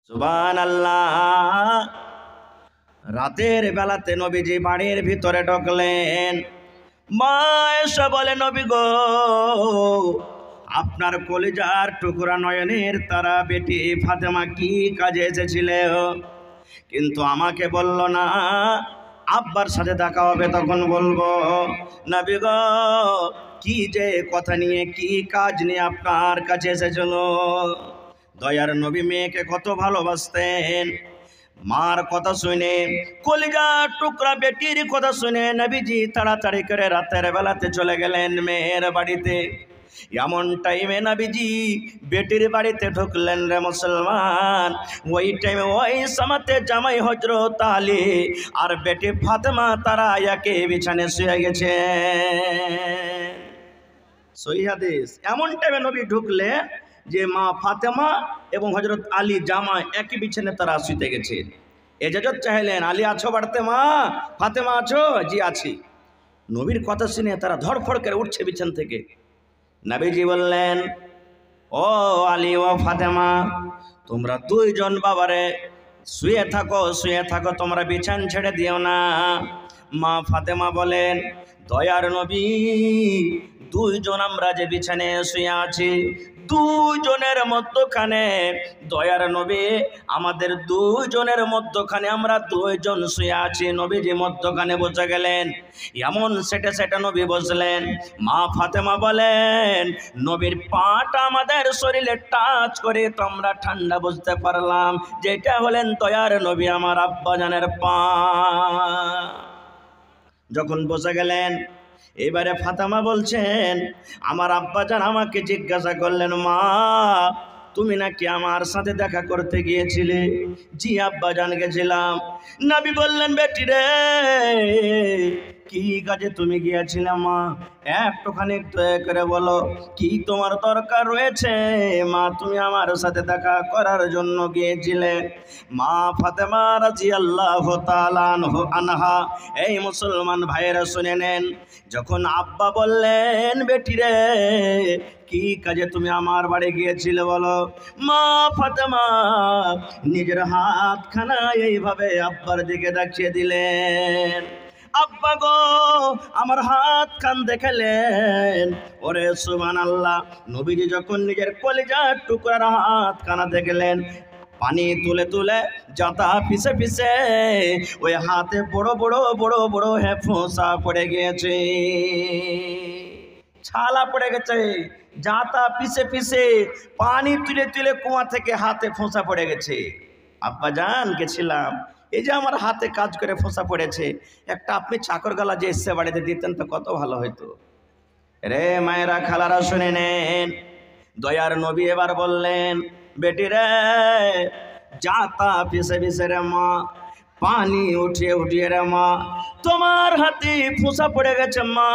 সুবহানাল্লাহ। রাতের বেলাতে নবীজি বাড়ির ভিতরে ঢুকলেন। মা এসে বলে, নবী গো, আপনার কলিজার টুকরা নয়নের তারা বেটি ফাতেমা কি কাজে এসেছিল, কিন্তু আমাকে বলল না। আব্বার সাথে দেখা হবে তখন বলবো। নবী গো, কি যে কথা নিয়ে, কি কাজ নিয়ে আপনার কাছে এসেছিল? দয়ার নবী মেয়েকে কত ভালোবাসতেন। মার কথা শুনে, কলিজার টুকরা বেটির কথা শুনে নবীজি তাড়াতাড়ি করে রাতের বেলাতে চলে গেলেন মেয়ের বাড়িতে। এমন টাইমে নবীজি বেটির বাড়িতে ঢুকলেন রে মুসলমান। ওই টাইমে ওই সামাতে জামাই হযরত আলী আর বেটি ফাতেমা তারা একে বিছানে শুয়ে গেছে। সহিহ হাদিস। এমন টাইমে নবী ঢুকলেন যে মা ফাতেমা এবং হযরত আলী জামাই একই বিছানে তারা শুতে গেছে। এজাজত চাইলেন, আলী আছো বাড়িতে? মা ফাতেমা আছো? জি আছি। নবীর কথা শুনে তারা ধড়ফড় করে উঠছে বিছান থেকে। নবীজি বললেন, ও আলী ও ফাতেমা, তোমরা দুইজন বাবারে শুয়ে থাকো, তোমরা বিছান ছেড়ে দিও না। মা ফাতেমা বলেন, দয়ার নবী, দুইজন আমরা যে বিছানে শুয়ে আছি, দুইজনের মধ্যখানে দয়ার নবী, আমাদের দুইজনের মধ্যখানে আমরা দুইজন শুয়ে আছি। নবীজি মধ্যখানে বসে গেলেন। এমন সেটে সেটে নবী বসলেন। মা ফাতেমা বলেন, নবীর পাটা আমাদের শরীরে টাচ করে তো আমরা ঠান্ডা বুঝতে পারলাম যেটা হলেন দয়ার নবী আমার আব্বাজানের পা। যখন বসে গেলেন, এবারে ফাতেমা বলছেন, আমার আব্বাজান আমাকে জিজ্ঞাসা করলেন, মা তুমি নাকি আমার সাথে দেখা করতে গিয়েছিলে? জি আব্বাজান গেছিলাম। নবী বললেন, বেটি রে, কি কাজে তুমি গিয়েছিলে মা? একটুখানি দয়া করে বলো, কি তোমার দরকার রয়েছে? মা তুমি আমার সাথে দেখা করার জন্য গিয়েছিলে। মা ফাতেমা রাদিয়াল্লাহু তাআলা আনহা, এই মুসলমান ভাইয়েরা শুনে নেন, যখন আব্বা বললেন, বেটি রে, কি কাজে তুমি আমার বাড়ি গিয়েছিলে বলো? মা ফাতেমা নিজের হাতখানা এইভাবে আব্বার দিকে দেখিয়ে দিলেন। আব্বা গো, আমার হাত খান দেখালেন। ওরে সুবহানাল্লাহ। নবীজি যখন নিজের কলিজার টুকরার হাত খানা দেখলেন, পানি তুলে তুলে জাতা পিছে পিছে ওই হাতে বড় বড় বড় বড় ফোঁসা পড়ে গিয়েছে, ছালা পড়ে গেছে। জাতা পিছে পিছে পানি তুলে তুলে কুয়া থেকে হাতে ফোঁসা পড়ে গেছে। আব্বা জান গেছিলাম, এই যে আমার হাতে কাজ করে ফোঁসা পড়েছে, একটা আপনি চাকর গালা যে এসে বাড়িতে দিতেন তো কত ভালো হইতো। রে মায়েরা খালারা শুনে নেন, দয়ার নবী এবার বললেন, বেটি রে, জাতা পিছে পিছে রে মা, পানি উঠিয়ে উঠিয়ে রে মা, তোমার হাতে ফোঁসা পড়ে গেছে মা।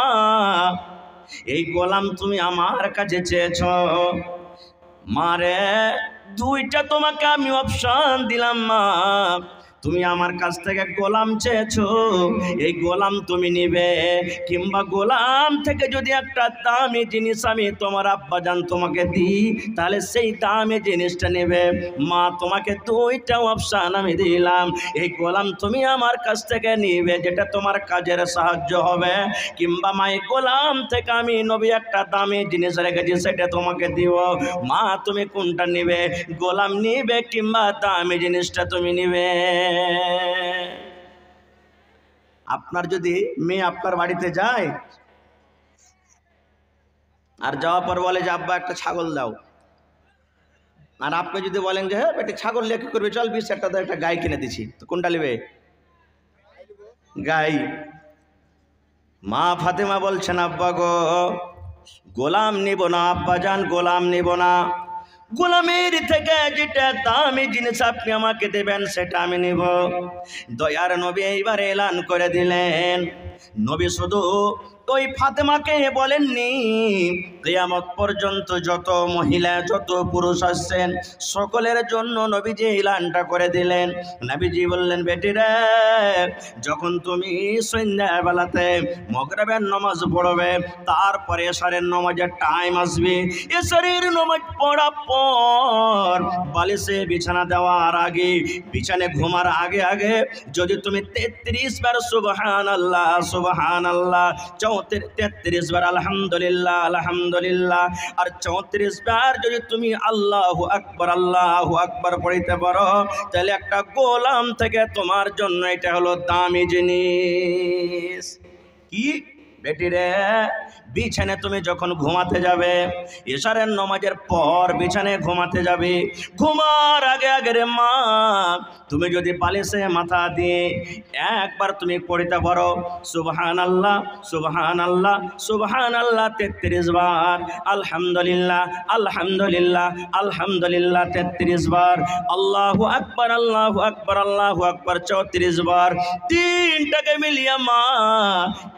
এই গোলাম তুমি আমার কাছে চেয়েছ মারে, দুইটা তোমাকে আমি অপশন দিলাম মা। তুমি আমার কাছ থেকে গোলাম চেয়েছো, এই গোলাম তুমি নিবে, কিংবা গোলাম থেকে যদি একটা দামি জিনিস আমি তোমার আব্বাজান তোমাকে দিই, তাহলে সেই দামি জিনিসটা নেবে। মা তোমাকে দুইটা অপশন আমি দিলাম, এই গোলাম তুমি আমার কাছ থেকে নিবে, যেটা তোমার কাজের সাহায্য হবে, কিংবা মা এই গোলাম থেকে আমি নবী একটা দামি জিনিস রেখেছি সেটা তোমাকে দিব। মা তুমি কোনটা নিবে? গোলাম নিবে কিংবা দামি জিনিসটা তুমি নিবে? আপনার যদি মেয়ে আপনার বাড়িতে যায় আর যাওয়ার পর বলে যে আব্বা একটা ছাগল দাও, আর আপনি যদি বলেন যে হ্যাঁ বেটি ছাগল নিয়ে কি করবে, চল 20,000 টাকা একটা গাই কিনে দিছি, তো কোনটা নেবে? গাই। মা ফাতেমা বলছেন, আব্বা গো, গোলাম নিব না আব্বা জান, গোলাম নিব না। গোলামের থেকে যেটা দামি জিনিস আপনি আমাকে দেবেন সেটা আমি নিব। দয়ার নবী এইবার এলান করে দিলেন। নবী শুধু ওই ফাতেমাকে বলেননি কিয়ামত পর্যন্ত যত মহিলা যত পুরুষ আসছেন সকলের জন্য নবীজি এলানটা করে দিলেন। নবীজি বললেন, বেটিরা, যখন তুমি সন্ধ্যাবেলাতে মাগরিবের নামাজ পড়বে, তারপরে এশারের নামাজের টাইম আসবে, এশারের নামাজ পড়ার পর বালিশে বিছানা দেওয়ার আগে, বিছানায় ঘুমার আগে আগে যদি তুমি 33 বার সুবহানাল্লাহ সুবহানাল্লাহ, 33 বার আলহামদুলিল্লাহ আলহামদুলিল্লাহ, আর 34 বার যদি তুমি আল্লাহু আকবার পড়িতে পারো, তাহলে একটা গোলাম থেকে তোমার জন্য এটা হলো দামি জিনিস। কি বেটিরে, বিছানায় তুমি যখন ঘুমাতে যাবে, এশারের নামাজের পর বিছানায় ঘুমাতে যাবে, ঘুমার আগে আগে রে মা, তুমি যদি বালিশে মাথা দিয়ে একবার তুমি পড়িতে পারো সুবহানাল্লাহ সুবহানাল্লাহ সুবহানাল্লাহ 33 বার, আলহামদুলিল্লাহ আলহামদুলিল্লাহ আলহামদুলিল্লাহ 33 বার, আল্লাহু আকবার 34 বার, তিনটাকে মিলিয়ে মা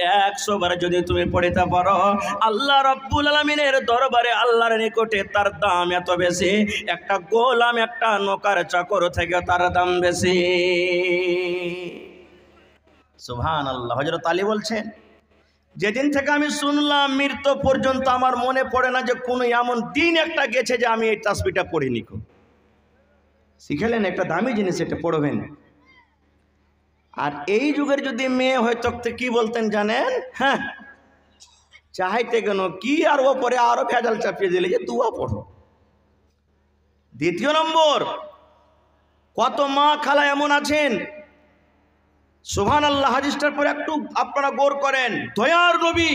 100 বার যদি তুমি পড়িতে পারো, আল্লাহ রাব্বুল আলামিনের দরবারে আল্লাহর নিকটে তার দাম এত বেশি, একটা গোলাম একটা নৌকার চাকর থেকে তার দাম বেশি। সুবহানাল্লাহ। হযরত আলী বলছেন, যেদিন থেকে আমি শুনলাম মৃত্যু পর্যন্ত আমার মনে পড়ে না যে কোনো এমন দিন একটা গেছে যে আমি এই তাসবিহটা পড়িনি। শিখালেন একটা দামি জিনিস, এটা পড়বেন। আর এই যুগের যদি মেয়ে হয়তো কি বলতেন জানেন? হ্যাঁ, চাইতে কেন কি, আর ওপরে আরো ভেজাল চাপিয়ে দিলে যে দুয়া পড়ো। দ্বিতীয় নম্বর, কত মা খালা এমন আছেন, সুবহানাল্লাহ, হাদিসটার পর একটু আপনারা গৌর করেন, দয়ার নবী,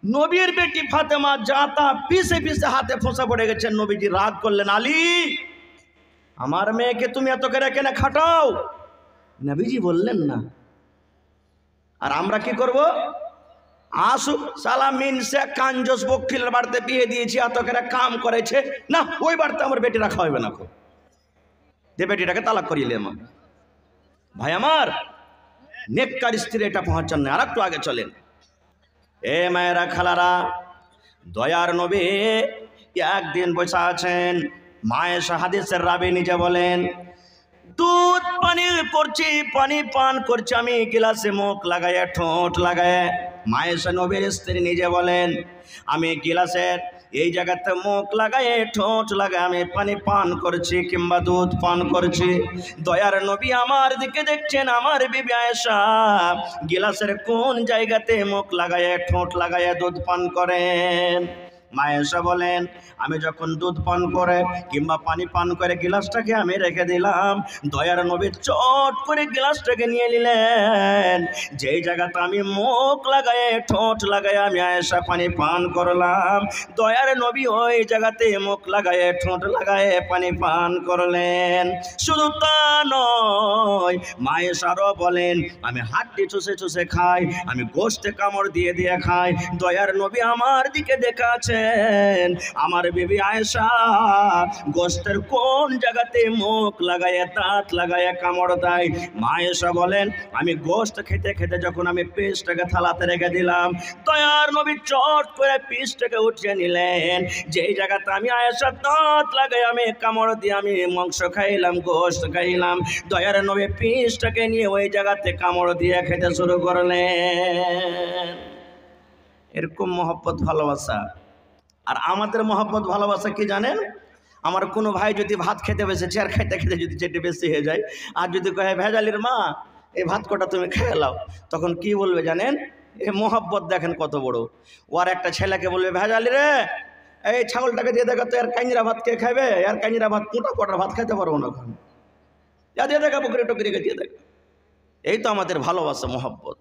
নবীর বেটি ফাতেমা জাতা পিছে পিছে হাতে ফোঁসা পড়ে গেছেন। নবীজি রাগ করলেন, আলী, আমার মেয়েকে তুমি এত করে কেন খাটাও? নবীজি বললেন না। আর আমরা কি করব? আসুক সালা মিনসে কাঞ্জস বকিলের বাড়িতে বিয়ে দিয়েছি, এত করে কাম করেছে না, ওই বাড়িতে আমার বেটিরা খাওয়াবে না, যে বেটিটাকে তালাক করিয়ে এলাম। ভাই আমার, নেককার স্ত্রী এটা পৌঁছান না। আর একটু আগে চলেন। এ মায়েরা খালারা, দয়ার নবী একদিন বসে আছেন, মায়ের হাদিসের রাবি নিজে বলেন, দুধ পানি করছি, পানি পান করছি আমি গিলাসে মুখ লাগায় ঠোঁট লাগায়। মায়ের নবীর স্ত্রী নিজে বলেন, আমি গিলাসের এই জায়গাতে মুখ লাগায় ঠোঁট লাগায় আমি পানি পান করছি কিংবা দুধ পান করছি। দয়ার নবী আমার দিকে দেখছেন, আমার বিবি আয়েশা গিলাসের কোন জায়গাতে মুখ লাগায় ঠোঁট লাগায় দুধ পান করেন। মায়েশা বলেন, আমি যখন দুধ পান করে কিংবা পানি পান করে গিলাসটাকে আমি রেখে দিলাম, দয়ার নবী চট করে গিলাসটাকে নিয়ে নিলেন। যেই জায়গাতে আমি মুখ লাগায় ঠোঁট লাগায় আমি আয়েশা পানি পান করলাম, দয়ার নবী ওই জায়গাতে মুখ লাগায় ঠোঁট লাগায় পানি পান করলেন। শুধু তা নয়, মায়েশারও বলেন, আমি হাড্ডি চুষে চুষে খাই, আমি গোশতে কামড় দিয়ে দিয়ে খাই। দয়ার নবী আমার দিকে দেখা আছে, আমার বিবি আয়েশা গোশতের কোন জায়গাতে মুখ লাগায় দাঁত লাগায় কামড় দেয়। মা আয়েশা বলেন, আমি গোশত খেতে খেতে যখন আমি পিসটাকে থালাতে রেখে দিলাম, দয়ার নবী চট করে পিসটাকে উঠিয়ে নিলেন। যেই জায়গাতে আমি আয়েশা দাঁত লাগাই আমি কামড় দিয়ে আমি মাংস খাইলাম, গোশত খাইলাম, দয়ার নবী পিসটাকে নিয়ে ওই জায়গাতে কামড় দিয়ে খেতে শুরু করলেন। এরকম মহব্বত ভালোবাসা। আর আমাদের মহব্বত ভালোবাসা কি জানেন? আমার কোনো ভাই যদি ভাত খেতে বসেছে আর খেতে খেতে যদি যেটি বেশি হয়ে যায়, আর যদি কহে ভেজালির মা এই ভাত কটা তুমি খেয়ে নাও, তখন কি বলবে জানেন? এ মহব্বত দেখেন কত বড়। ও আর একটা ছেলেকে বলবে, ভেজালি রে, এই ছাগলটাকে দিয়ে দেখো তো এর কাঞ্জিরা ভাত কে খাবে, আর কাঞ্জিরা ভাত মোটা কটার ভাত খেতে পারবো না, যা দিয়ে দেখা পুকুরে টুকরিকে দিয়ে দেখ। এই তো আমাদের ভালোবাসা মহব্বত।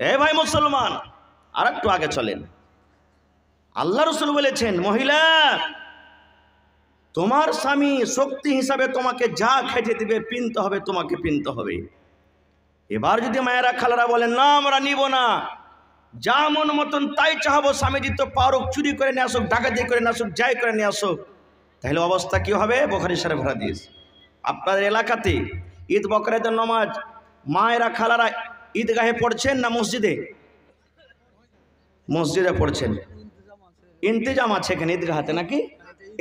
এ ভাই মুসলমান, আর একটু আগে চলেন। আল্লাহ রসুল বলেছেন, মহিলা, তোমার স্বামী শক্তি হিসাবে তোমাকে যা খেতে দিবে পিনতে হবে, তোমাকে পিনতে হবে। এবার যদি মায়েরা খালারা বলেন, না আমরা নিব না, যা মন মতন তাই চাহাবো, স্বামীজি তো পারুক, চুরি করে নিয়ে আসুক, ডাকাতি করে নিয়ে আসুক, যাই করে নিয়ে আসুক, তাহলে অবস্থা কি হবে? বুখারী শরীফ হাদিস। আপনাদের এলাকাতে ঈদ বকরাতের নামাজ মায়েরা খালারা ঈদগাহে পড়ছেন না মসজিদে? মসজিদে পড়ছেন, ইন্তেজাম আছে এখানে ঈদগাহাতে নাকি?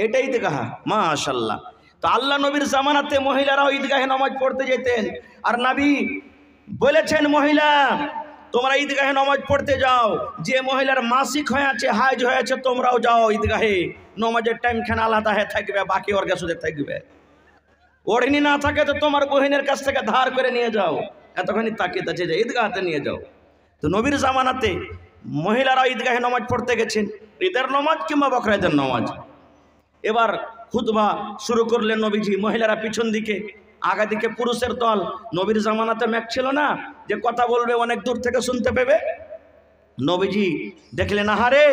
এটা ঈদগাহ, মাশাআল্লাহ। তো আল্লাহ নবীর জামানাতে মহিলারাও ঈদগাহে নামাজ পড়তে যেতেন। আর নবী বলেছেন, মহিলা তোমরা ঈদগাহে নামাজ পড়তে যাও। যে মহিলার মাসিক হয়ে আছে, হাইজ হয়ে আছে, তোমরাও যাও ঈদগাহে। নামাজের টাইম খানে আলাদা হয়ে থাকবে, বাকি ওর কাছে থাকবে। ওড়নি না থাকে তো তোমার বহিনের কাছ থেকে ধার করে নিয়ে যাও, এতখানি তাকিয়ে আছে যে ঈদগাহতে নিয়ে যাও। তো নবীর জামানাতে মহিলারা ঈদগাহে নামাজ পড়তে গেছেন, ঈদের নামাজ কিংবা বকরা ঈদের নামাজ। এবার খুতবা শুরু করলেন নবীজি, মহিলারা পিছন দিকে, আগা দিকে পুরুষের দল। নবীর জামানাতে ম্যাক ছিল না যে কথা বলবে অনেক দূর থেকে শুনতে পেবে। নবীজি দেখলেন, আহারে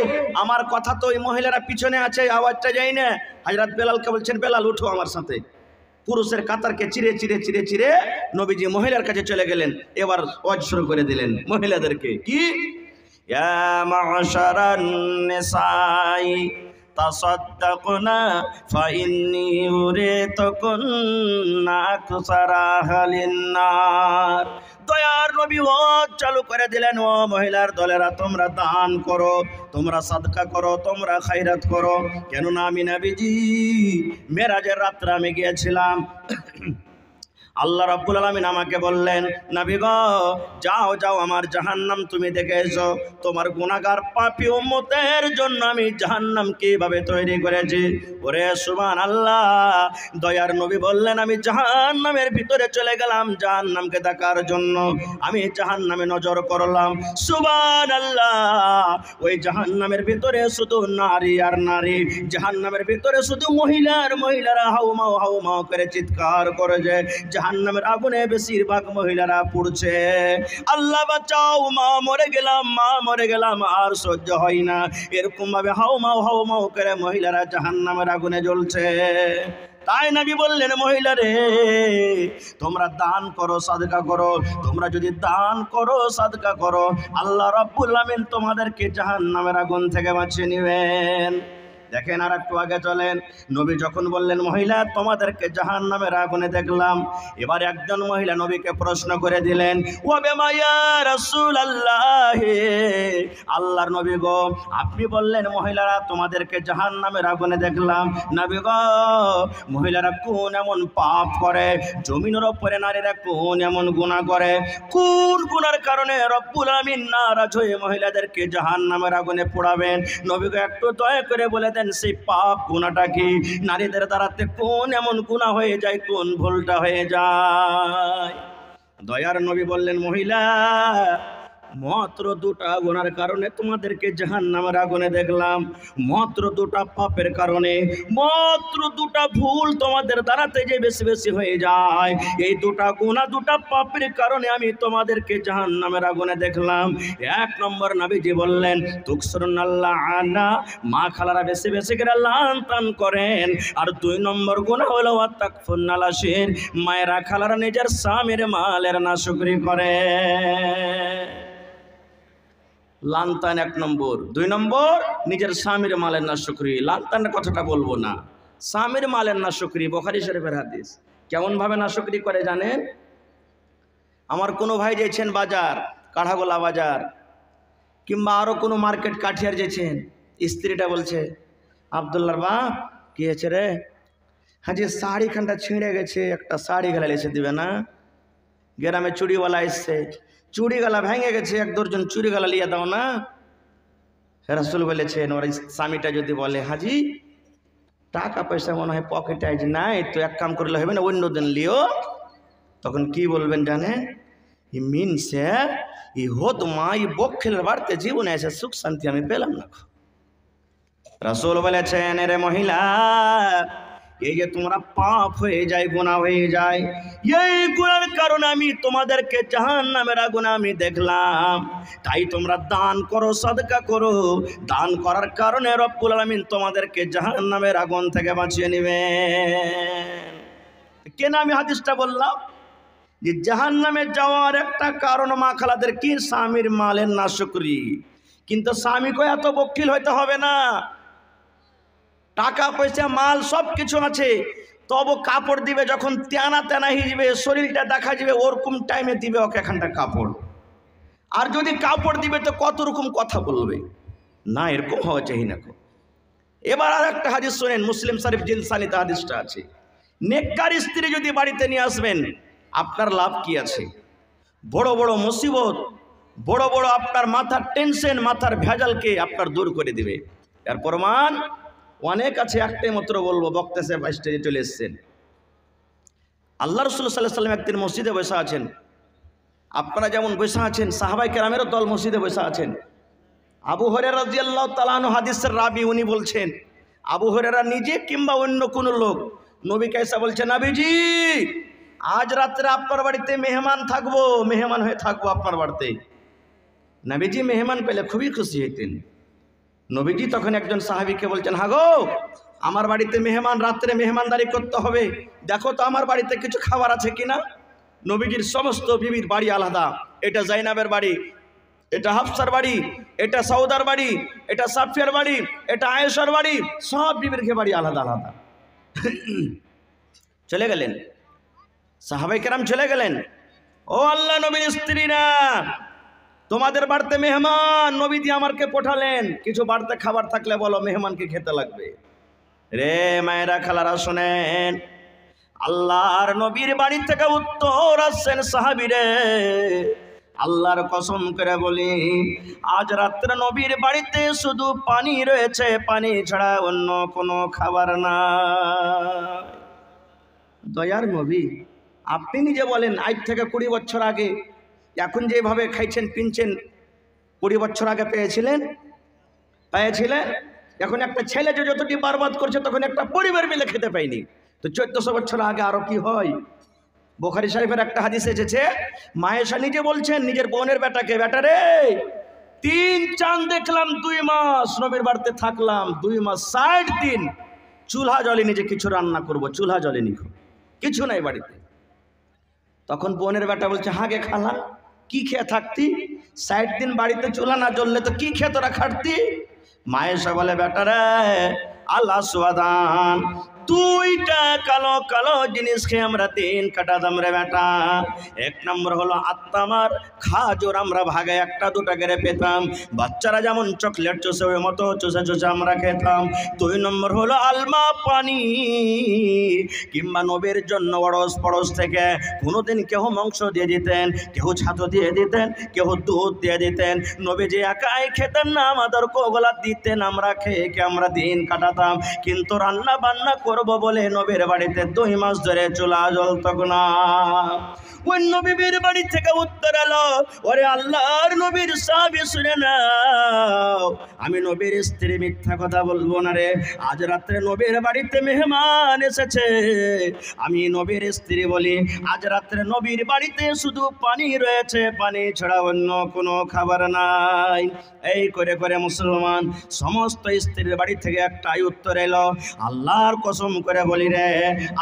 আমার কথা তো ওই মহিলারা পিছনে আছে, আওয়াজটা যায় না। হযরত বেলালকে বলছেন, বেলাল উঠো আমার সাথে। পুরুষের কাতারকে চিরে চিরে চিরে চিরে নবীজি মহিলার কাছে চলে গেলেন। এবার ওয়াজ শুরু করে দিলেন মহিলাদেরকে, কি ইয়া মা'শারান নিসাই তাসাদ্দাকনা ফাইন্নী উরিতুকুন্না আকসারা আহলিন নার। দয়ার নবী ওয়াজ চালু করে দিলেন, ও মহিলার দলেরা, তোমরা দান করো, তোমরা সাদকা করো, তোমরা খায়রাত করো। কেননা আমি নবীজি মেরাজের রাত্রে আমি গিয়েছিলাম। আল্লাহ রাব্বুল আলামিন আমাকে বললেন, নবী গো যাও যাও আমার জাহান্নাম তুমি দেখে এসো। তোমার গুনাহগার পাপী উম্মতের জন্য আমি জাহান্নাম কিভাবে তৈরি করেছি। ওরে সুবহানাল্লাহ। দয়ার নবী বললেন, আমি জাহান্নামের ভিতরে চলে গেলাম জাহান্নামকে দেখার জন্য। আমি জাহান্নামে নজর করলাম, সুবহানাল্লাহ। ওই জাহান্নামের ভিতরে শুধু নারী আর নারী, জাহান্নামের ভিতরে শুধু মহিলারা হাউমাউ হাউমাউ করে চিৎকার করে যে জাহান্নামের আগুনে বেশিরভাগ মহিলারা পুড়ছে। আল্লাহ বাঁচাও, মা মরে গেলাম, আর সহ্য হয় না। এরকম ভাবে হাউমাউ করে মহিলারা জাহান্নামের আগুনে জ্বলছে। তাই নবী বললেন, মহিলারে তোমরা দান করো, সাদকা করো। তোমরা যদি দান করো, সাদকা করো, আল্লাহ রাব্বুল আলামিন তোমাদেরকে জাহান্নামের আগুন থেকে বাঁচিয়ে নেবেন। দেখেন, আর একটু আগে চলেন। নবী যখন বললেন, মহিলা তোমাদেরকে জাহান্নামের আগুনে দেখলাম, এবার একজন মহিলা নবীকে প্রশ্ন করে দিলেন, ওয়া বিমা ইয়া রাসূলুল্লাহ, আল্লাহর নবী গো আপনি বললেন মহিলারা তোমাদেরকে জাহান্নামের আগুনে দেখলাম। নবী গো মহিলারা কোন এমন পাপ করে, জমিনের উপরে নারীরা কোন এমন গুনাহ করে, কোন গুনার কারণে রব্বুল আলামিন নারাজ হয়ে মহিলাদেরকে জাহান্নামের আগুনে পোড়াবেন? নবী গো একটু দয়া করে বলে দেন সেই পাপ গুনাহটা কি, নারীদের দ্বারাতে কোন এমন গুনাহ হয়ে যায়, কোন ভুলটা হয়ে যায়। দয়ার নবী বললেন, মহিলা মাত্র দুটা গুনার কারণে তোমাদেরকে জাহান্নামের আগুনে দেখলাম, মাত্র দুটা পাপের কারণে, মাত্র দুটা ভুল তোমাদের দ্বারাতে যে বেশি বেশি হয়ে যায়, এই দুটা গুনাহ দুটা পাপের কারণে আমি তোমাদেরকে জাহান্নামের আগুনে দেখলাম। এক নম্বর নবীজি বললেন, তুকসুরুনাল্লাহ আনা, মা খালারা বেশি বেশি করে লান তান করেন। আর দুই নম্বর গুনাহ হলো ওয়াতাকফুরনাল আশির, মায়েরা খালারা নিজের স্বামীর মালের নাশুকরি করে। লানতান এক নম্বর, দুই নম্বর নিজের স্বামীর মালের নাশুকরি। লানতানের কথাটা বলবো না, স্বামীর মালের নাশুকরি, বুখারী শরীফের হাদিস। কেমন ভাবে নাশুকরি করে জানেন? আমার কোনো ভাই যেছেন বাজার, কাঠাগোলা বাজার কিংবা আরো কোনো মার্কেট কাঠিয়ার যেছেন, স্ত্রীটা বলছে, আব্দুল্লাহর বাপ কি হয়েছে রে? হ্যাঁ যে শাড়ি খানটা ছিঁড়ে গেছে, একটা শাড়ি গেলা এসে দিবে না? গ্রামে চুড়িওয়ালা এসছে, চুড়ি গালা ভেঙে গেছে, এক দর্জন চুড়ি গালা লিয়ে দাও না। রাসূল বলেছেন, ওর স্বামীটা যদি বলে, হাজি টাকা পয়সা মনে হয় পকেটে আজ নাই, তো এক কাম করলে হবে না, অন্য দিন লিও। তখন কি বলবেন জানেন? ই মিনছে ই হোত মা ই বক্ষের বাড়তে জীবনে এসে সুখ শান্তি আমি পেলাম না। রাসূল বলেছেন, রে মহিলা, এই যে তোমরা পাপ হয়ে যায়, গুনাহ হয়ে যায়, এই গুনার কারণে আমি তোমাদেরকে জাহান্নামের আগুনে আমি দেখলাম। তাই তোমরা দান করো, সাদকা করো। দান করার কারণে রব্বুল আলামিন তোমাদেরকে জাহান্নামের আগুন থেকে বাঁচিয়ে নেবেন। কেন আমি হাদিসটা বললাম? যে জাহান্নামে যাওয়ার একটা কারণ মা খালাদের কি, স্বামীর মালের নাশুকরি। কিন্তু স্বামীকে এত বকিল হইতে হবে না, টাকা পয়সা মাল সব কিছু আছে, তবু কাপড় দিবে যখন তেনা তেনা হিজবে, শরীরটা দেখা যাবে, ওরকম টাইমে দিবে ওকে এখানটা কাপড়। আর যদি কাপড় দিবে তো কত রকম কথা বলবে। না, এরকম হওয়া চাই না। এবার আর একটা হাদিস শোনেন, মুসলিম শরীফ জিলসানিতে হাদিসটা আছে। নেককার স্ত্রী যদি বাড়িতে নিয়ে আসবেন, আপনার লাভ কি আছে? বড় বড় মুসিবত, বড় বড় আপনার মাথার টেনশন, মাথার ভেজালকে আপনার দূর করে দিবে। এর প্রমাণ অনেক আছে, একটাই মাত্র বলবো, বক্তা সাহেব স্টেজে চলে এসেছেন। আল্লাহ রাসূল সাল্লাল্লাহু আলাইহি ওয়াসাল্লাম একদিন মসজিদে বসে আছেন। আপনারা যেমন বসে আছেন, সাহাবায়ে কেরামেরও দল মসজিদে বসে আছেন। আবু হুরায়রা রাদিয়াল্লাহু তাআলা আনহু হাদিসের রাবি, উনি বলছেন, আবু হুরায়রা নিজে কিংবা অন্য কোনো লোক নবীকে এসে বলছে, নবীজি আজ রাত্রে আপনার বাড়িতে মেহমান থাকবো, মেহমান হয়ে থাকবো আপনার বাড়িতে। নবীজি মেহমান পেলে খুবই খুশি হইতেন। নবীজি তখন একজন সাহাবীকে বলছেন, হ্যাঁ গো, আমার বাড়িতে মেহমান, রাত্রে মেহমানদারি করতে হবে, দেখো তো আমার বাড়িতে কিছু খাবার আছে কিনা। নবীজির সমস্ত বিবির বাড়ি আলাদা, এটা জাইনাবের বাড়ি, এটা হাফসার বাড়ি, এটা সৌদার বাড়ি, এটা সাফিয়ার বাড়ি, এটা আয়েশার বাড়ি, সব বিবির বাড়ি আলাদা আলাদা। চলে গেলেন সাহাবায়ে কেরাম, চলে গেলেন। ও আল্লাহ নবীর স্ত্রীরা, তোমাদের বাড়িতে মেহমান, নবীজি আমাকে পাঠালেন, কিছু বাড়িতে খাবার থাকলে বলো, মেহমানকে খেতে লাগবে। রে মায়েরা খালারা শোনেন, আল্লাহর নবীর বাড়ি থেকে উত্তর আসছেন সাহাবীরে, আল্লাহর কসম করে বলি, আজ রাত্রে নবীর বাড়িতে শুধু পানি রয়েছে, পানি ছাড়া অন্য কোনো খাবার না। দয়ার নবী, আপনি নিজে বলেন, আজ থেকে 20 বছর আগে এখন যেভাবে খাইছেন পিনছেন, 20 বছর আগে পেয়েছিলেন? এখন একটা ছেলে যে যতটি বরবাদ করছে, তখন একটা পরিবার মিলে খেতে পাইনি, তো 1400 বছর আগে আরো কি হয়? বুখারী শরীফের একটা হাদিস এসেছে, মায়েশা নিজে বলছেন নিজের বোনের বেটাকে, বেটা রে 3 চাঁদ দেখলাম 2 মাস, নবীর বাড়িতে থাকলাম 2 মাস 60 দিন, চুলহা জ্বলেনি যে কিছু রান্না করব, চুলহা জ্বলেনি, কিছু নাই বাড়িতে। তখন বোনের বেটা বলছে, হাগে খালা কি খেয়ে থাকতি, 60 দিন বাড়িতে চুলা না জ্বললে তো কি খেয়ে তোরা খাটতি? মায়েশা বলে, বেটা রে আল্লাহ সুবহান, 2টা কালো কালো জিনিস খেয়ে আমরা দিন কাটাতাম রে বেটা। 1 নম্বর হলো আত্মামার খাজুর, আমরা ভাগে 1টা 2টা করে পেতাম, বাচ্চারা যেমন চকলেট চষে ওই মতো চষে চষে আমরা খেতাম। 2 নম্বর হলো আলমা, পানি, কিংবা নবীর জন্য অড়স পড়স থেকে কোনোদিন কেউ মাংস দিয়ে দিতেন, কেউ ছাতু দিয়ে দিতেন, কেউ দুধ দিয়ে দিতেন। নবীজি একাই খেতেন না, আমাদের কোগলা দিতেন, আমরা খেয়ে আমরা দিন কাটাতাম। কিন্তু রান্না বান্না করবো বলে নবীর বাড়িতে 2 মাস ধরে চুলা জ্বলত না। ওই নবীর বাড়ি থেকে উত্তর এলো, ওরে আল্লাহর নবীর সাহাবী শুনে নাও, আমি নবীর স্ত্রী মিথ্যা কথা বলবো না রে, আজ রাত্রে নবীর বাড়িতে মেহমান এসেছে। আমি নবীর স্ত্রী বলি, আজ রাত্রে নবীর বাড়িতে শুধু পানি রয়েছে, পানি ছাড়া অন্য কোনো খাবার নাই। এই করে করে মুসলমান সমস্ত স্ত্রীর বাড়ি থেকে একটাই উত্তর এলো, আল্লাহর কসম করে বলি রে,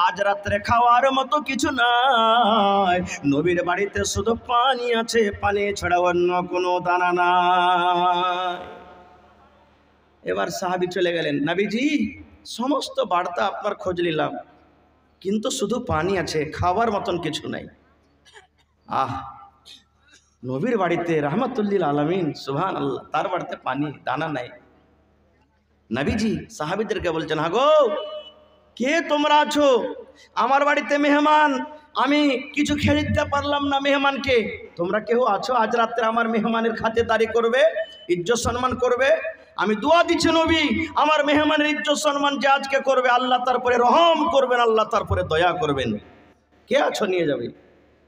আজ রাত্রে খাওয়ার মতো কিছু নাই, নবীর বাড়িতে শুধু পানি আছে, পানি ছাড়া অন্য কোনো দানা নাই। এবার সাহাবী চলে গেলেন, নবীজি সমস্ত বার্তা আপনার খোঁজ নিলাম, কিন্তু শুধু পানি আছে, খাবার মতন কিছু নাই। নবীর বাড়িতে রাহমাতুল্লিল আলামিন সুবহানাল্লাহ, তার বাড়িতে পানি দানা নাই। নবীজি সাহাবীদেরকে বলছেন, হাগো কে তোমরা আছো? আমার বাড়িতে মেহমান, আমি কিছু খেয়ে দিতে পারলাম না মেহমানকে, তোমরা কেউ আছো আজ রাত্রে আমার মেহমানের খাতিরদারি করবে, ইজ্জত সম্মান করবে? আমি দোয়া দিচ্ছি নবী, আমার মেহমানের ইজ্জত সম্মান যে আজকে করবে, আল্লাহ তারপরে রহম করবেন, আল্লাহ তারপরে দয়া করবেন। কে আছো নিয়ে যাবে?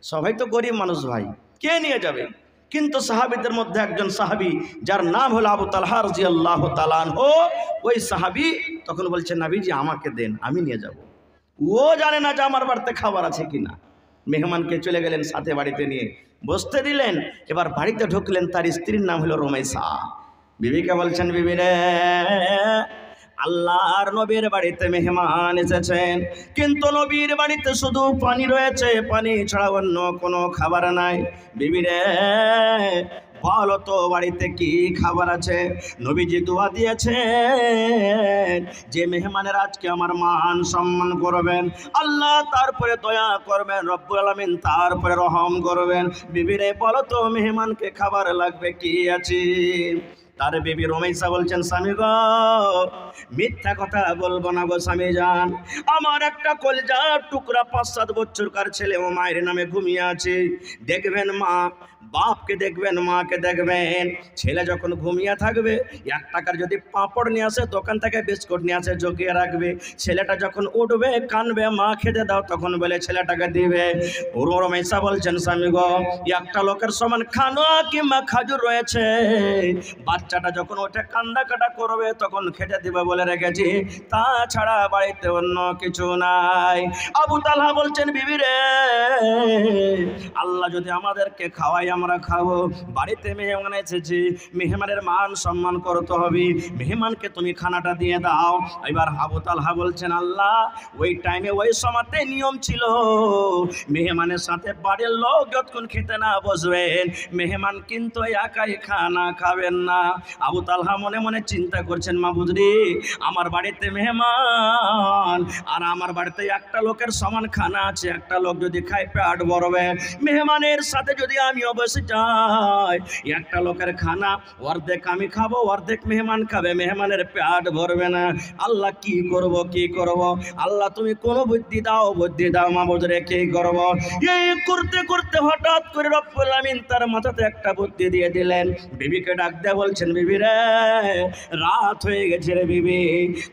সবাই তো গরিব মানুষ ভাই, কে নিয়ে যাবে? কিন্তু সাহাবীদের মধ্যে একজন সাহাবী, যার নাম হলো আবু তালহা রাদিয়াল্লাহু তাআলা আনহু, ওই সাহাবী তখন বলছে, নবীজি আমাকে দেন, আমি নিয়ে যাব। ও জানে না যে আমার বাড়িতে খাবার আছে কিনা। মেহমানকে চলে গেলেন সাথে বাড়িতে নিয়ে বসতে দিলেন। এবার বাড়িতে ঢুকলেন, তার স্ত্রীর নাম হলো রুমাইসা। বিবিকে বলছেন, বিবি রে, আল্লাহর নবীর বাড়িতে মেহমান এসেছেন, কিন্তু নবীর বাড়িতে শুধু পানি রয়েছে, পানি ছাড়া অন্য কোনো খাবার নাই। বিবি রে বলো তো বাড়িতে কি খাবার আছে? নবীজি দোয়া দিয়েছেন যে মেহমানের আজকে আমার মান সম্মান করবেন, আল্লাহ তারপরে দয়া করবেন, রব্বুল আলামিন তারপরে রহম করবেন। বিবি রে বলো তো মেহমানকে খাবার লাগবে কি আছে? তার বিবি রুমাইসা বলছেন, স্বামী গো মিথ্যা কথা বলবো না গো স্বামী জান, আমার একটা কলজার টুকরা 5-7 বছরকার ছেলে ও মায়ের নামে ঘুমিয়ে আছে। দেখবেন মা বাপকে দেখবেন, মাকে দেখবেন, ছেলে যখন ঘুমিয়ে থাকবে 1 টাকার যদি পাঁপড় নিয়ে আসে দোকান থেকে, বিস্কুট নিয়ে আসে জগিয়ে রাখবে। ছেলেটা যখন উঠবে কানবে, মা খেতে দাও, তখন বলে ছেলেটাকে দিবে। রুমাইসা বলছেন, স্বামী গো একটা লোকের সমান খানো কিংবা খাজুর রয়েছে, বাচ্চাটা যখন ওঠে কান্না কাটা করবে তখন খেতে দিবে বলে রেখেছি, তাছাড়া বাড়িতে অন্য কিছু নাই। আবু তালহা বলছেন, বিবি রে আল্লাহ যদি আমাদেরকে খাওয়াই আমরা খাবো, বাড়িতে মেহমান এসেছি, মেহমানের মান সম্মান করতে হবে, মেহমানকে তুমি খানাটা দিয়ে দাও। এবার আবু তালহা বলছেন, আল্লাহ ওই টাইমে ওই সময়তে নিয়ম ছিল মেহমানের সাথে বাড়ির লোক যতক্ষণ খেতে না বসবেন মেহমান কিন্তু একাই খানা খাবেন না। আবু তালহা মনে মনে চিন্তা করছেন, মাবুদ রে আমার বাড়িতে মেহমান আর আমার বাড়িতে একটা লোকের সমান খানা আছে, একটা লোক যদি খায় পেট ভরবে, মেহমানের সাথে যদি আমি বসে যাই একটা লোকের খানা অর্ধেক আমি খাবো অর্ধেক মেহমান খাবে, মেহমানের পেট ভরবে না। আল্লাহ কি করব কি করব, আল্লাহ তুমি কোন বুদ্ধি দাও, বুদ্ধি দাও মাবুদ রে কি করব। এই করতে করতে হঠাৎ করে রব্বুল আমিন তার মাথাতে একটা বুদ্ধি দিয়ে দিলেন। বিবিকে ডাক দিয়ে বলছেন, বিবি রে রাত হয়ে গেছে রে বিবি,